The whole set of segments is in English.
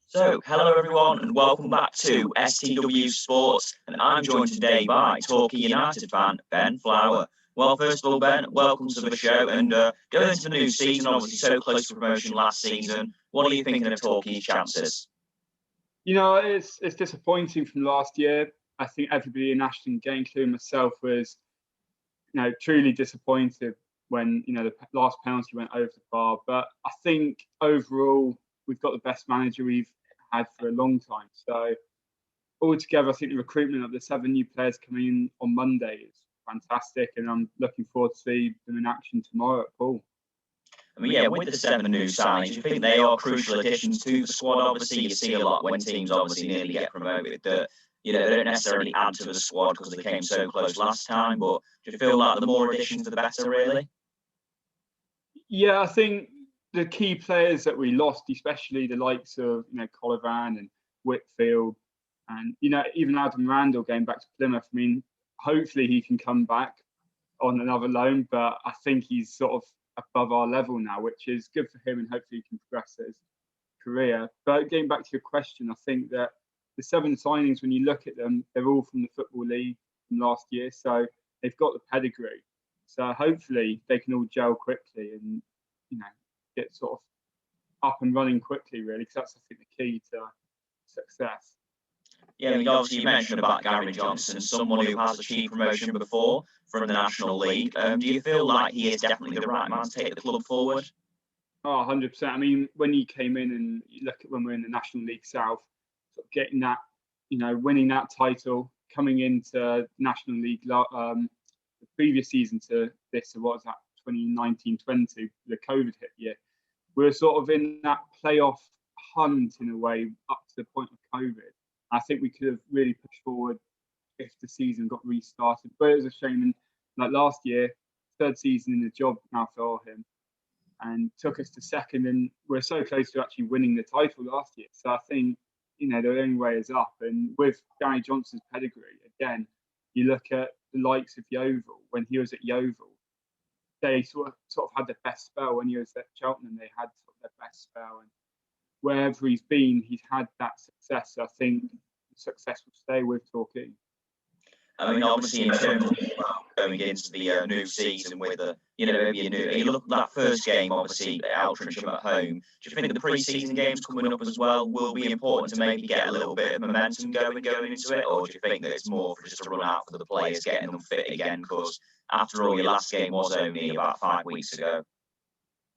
So, hello everyone, and welcome back to STW Sports. And I'm joined today by Torquay United fan Ben Flower. Well, first of all, Ben, welcome to the show. And going into the new season, obviously so close to promotion last season, what are you thinking of Torquay's chances? It's disappointing from last year. I think everybody in Ashton, including myself, was truly disappointed when the last penalty went over the bar. But I think overall we've got the best manager we've had for a long time. So altogether, I think the recruitment of the 7 new players coming in on Monday is fantastic, and I'm looking forward to see them in action tomorrow at Poole. I mean, yeah, with the 7 new signings, do you think they are crucial additions to the squad? Obviously, you see a lot when teams obviously nearly get promoted that, they don't necessarily add to the squad because they came so close last time. But do you feel like the more additions, the better, really? Yeah, I think the key players that we lost, especially the likes of Collivan and Whitfield, and even Adam Randall going back to Plymouth. I mean, hopefully he can come back on another loan, but I think he's sort of above our level now, which is good for him, and hopefully he can progress his career. But getting back to your question, I think that the 7 signings, when you look at them, they're all from the Football League from last year, so they've got the pedigree. So hopefully they can all gel quickly and get sort of up and running quickly, really, because that's, I think, the key to success. Yeah, I mean, obviously you mentioned about Gary Johnson, someone who has achieved promotion before from the National League. Do you feel like he is definitely the right man to take the club forward? Oh, 100%. I mean, when he came in and you look at when we're in the National League South, sort of getting that, winning that title, coming into National League the previous season to this, so what was that, 2019-20, the COVID hit year, we were sort of in that playoff hunt in a way up to the point of COVID. I think we could have really pushed forward if the season got restarted, but it was a shame. And like last year, 3rd season in the job now for him, and took us to 2nd, and we're so close to actually winning the title last year. So I think the only way is up. And with Gary Johnson's pedigree, again, you look at the likes of Yeovil. When he was at Yeovil, they sort of had the best spell. When he was at Cheltenham, they had sort of their best spell, and wherever he's been, he's had that success. So I think the success will stay with Torquay. I mean, obviously, in terms of going into the new season with maybe a new, you look at that first game, obviously, at Altrincham at home. Do you think the pre-season games coming up as well will be important to maybe get a little bit of momentum going into it? Or do you think that it's more for just a run out for the players, getting them fit again? Because after all, your last game was only about 5 weeks ago.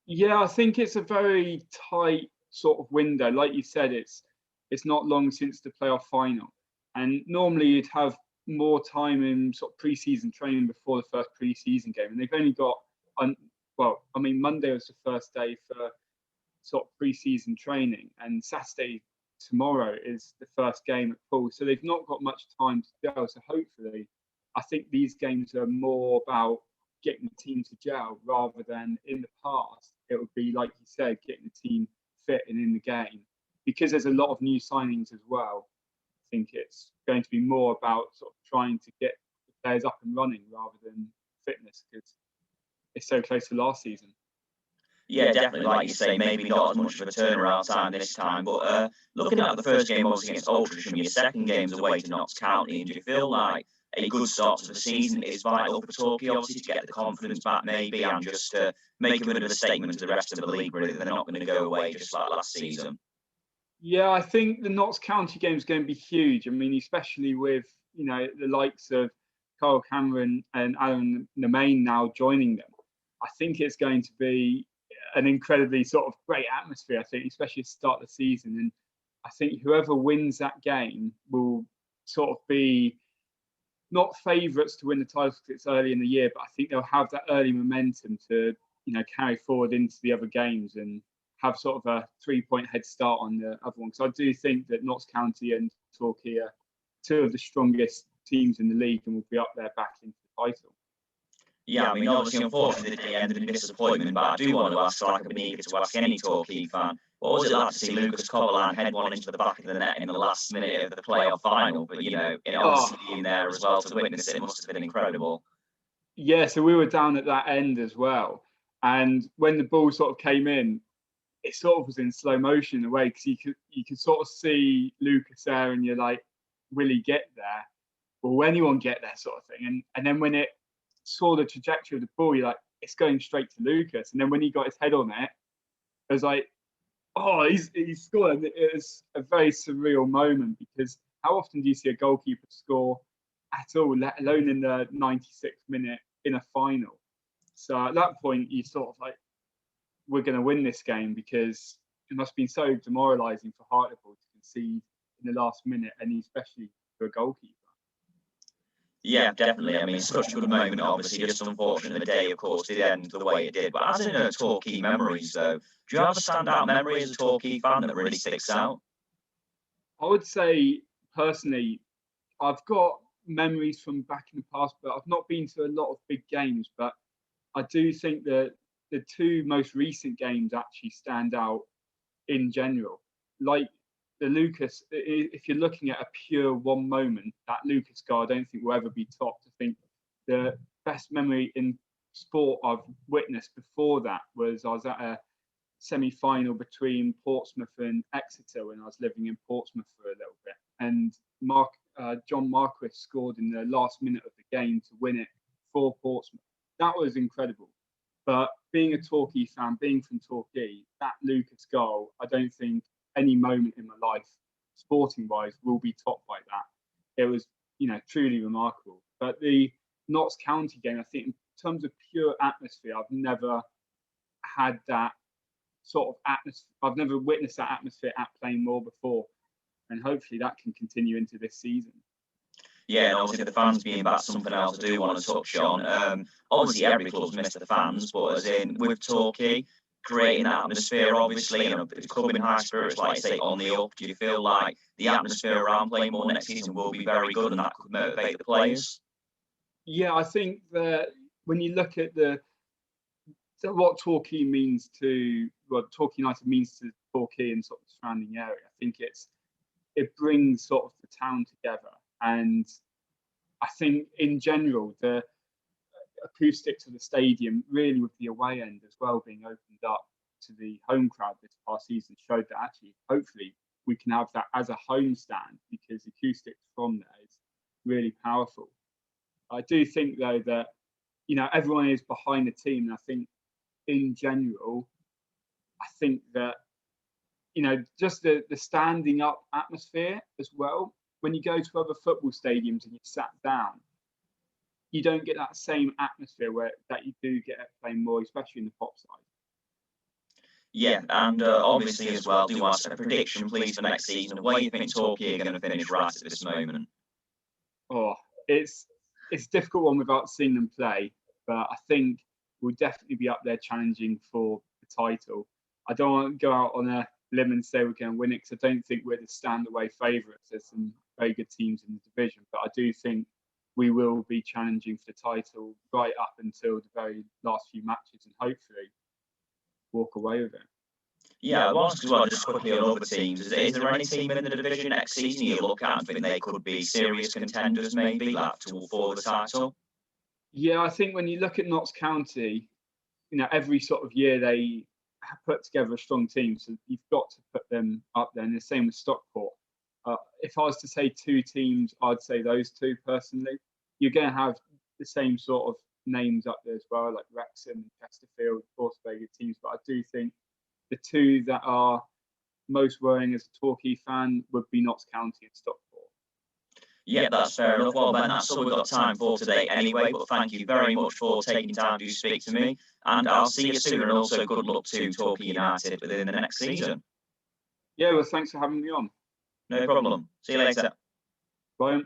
Yeah, I think it's a very tight sort of window. Like you said, it's not long since the playoff final, and normally you'd have more time in sort of pre-season training before the first pre-season game, and they've only got Monday was the first day for sort of pre-season training, and Saturday tomorrow is the first game at Poole, so they've not got much time to go. So hopefully, I think these games are more about getting the team to gel rather than in the past it would be, like you said, getting the team fit and in the game, because there's a lot of new signings as well. I think it's going to be more about sort of trying to get the players up and running rather than fitness, because it's so close to last season. Yeah, definitely, like you say, maybe not as much of a turnaround time this time. But looking at the first game, obviously, against Altrincham, your second game's away to Notts County, and do you feel like a good start to the season is vital for Torquay, obviously, to get the confidence back, maybe, and just to make a bit of a statement to the rest of the league, really, they're not going to go away just like last season? Yeah, I think the Notts County game is going to be huge. I mean, especially with the likes of Kyle Cameron and Aaron Nemain now joining them. I think it's going to be an incredibly sort of great atmosphere, I think, especially at the start of the season. And I think whoever wins that game will sort of be not favourites to win the title because it's early in the year, but I think they'll have that early momentum to carry forward into the other games and have sort of a 3-point head start on the other one. So I do think that Notts County and Torquay are 2 of the strongest teams in the league and will be up there battling for the title. Yeah, I mean, obviously, unfortunately, the day ended in disappointment, but I do want to ask, like I've been eager to ask any Torquay fan, what was it like to see Lucas Coverland head one into the back of the net in the last minute of the playoff final? But, it obviously being there as well to witness it must have been incredible. Yeah, so we were down at that end as well. And when the ball sort of came in, it sort of was in slow motion in a way, because you could sort of see Lucas there, and you're like, will he get there? Will anyone get there, sort of thing? And then when it saw the trajectory of the ball, you're like, it's going straight to Lucas. And then when he got his head on it, it was like, oh, he's scored. And it was a very surreal moment, because how often do you see a goalkeeper score at all, let alone in the 96th minute in a final? So at that point, you sort of like, we're going to win this game, because it must have been so demoralising for Hartlepool to concede in the last minute, and especially for a goalkeeper. Yeah, definitely. I mean, such a good moment. Obviously, just unfortunate the day, of course, did end the way it did. But as in Torquay memories, though, do you have a standout memory as a Torquay fan that really sticks out? I would say, personally, I've got memories from back in the past, but I've not been to a lot of big games. But I do think that the two most recent games actually stand out in general. Like the Lucas, if you're looking at a pure one moment, that Lucas goal, I don't think will ever be topped. I think the best memory in sport I've witnessed before that was I was at a semi-final between Portsmouth and Exeter when I was living in Portsmouth for a little bit, and John Marquis scored in the last minute of the game to win it for Portsmouth. That was incredible. But being a Torquay fan, being from Torquay, that Lucas goal, I don't think any moment in my life, sporting-wise, will be topped by that. It was, truly remarkable. But the Notts County game, I think, in terms of pure atmosphere, I've never had that sort of atmosphere. I've never witnessed that atmosphere at Plainmoor before, and hopefully that can continue into this season. Yeah, and obviously the fans being back, something else I do want to touch on. Obviously every club's missed the fans, but as in with Torquay, creating that atmosphere, obviously, the club in high spirits, like I say, on the up. Do you feel like the atmosphere around Plainmoor next season will be very good, and that could motivate the players? Yeah, I think that when you look at what Torquay means to, what Torquay United means to Torquay and sort of the surrounding area, I think it brings sort of the town together. And I think in general, the acoustics of the stadium, really with the away end as well being opened up to the home crowd this past season, showed that actually, hopefully, we can have that as a home stand, because the acoustics from there is really powerful. I do think, though, that everyone is behind the team, and I think in general, I think that just the standing up atmosphere as well. When you go to other football stadiums and you sat down, you don't get that same atmosphere that you do get at Plainmoor, especially in the pop side. Yeah, and obviously as well, do ask a prediction, please, for next season. Where you think Torquay are going to finish right at this moment? Oh, it's a difficult one without seeing them play, but I think we'll definitely be up there challenging for the title. I don't want to go out on a limb and say we're going to win it, because I don't think we're the stand-away favourites. There's some very good teams in the division, but I do think we will be challenging for the title right up until the very last few matches, and hopefully walk away with it. Yeah, I was as well, just quickly on other teams. Is there any team in the division next season you look at and think they could be serious contenders, maybe, like for the title? Yeah, I think when you look at Notts County, every sort of year they put together a strong team, so you've got to put them up there. And the same with Stockport. If I was to say two teams, I'd say those two personally. You're going to have the same sort of names up there as well, like Wrexham, Chesterfield, of course, very good teams. But I do think the two that are most worrying as a Torquay fan would be Notts County and Stockport. Yeah, that's fair enough. Well, Ben, that's all we've got time for today anyway, but thank you very much for taking time to speak to me, and I'll see you soon, and also good luck to Torquay United within the next season. Yeah, well, thanks for having me on. No problem. See you later. Bye.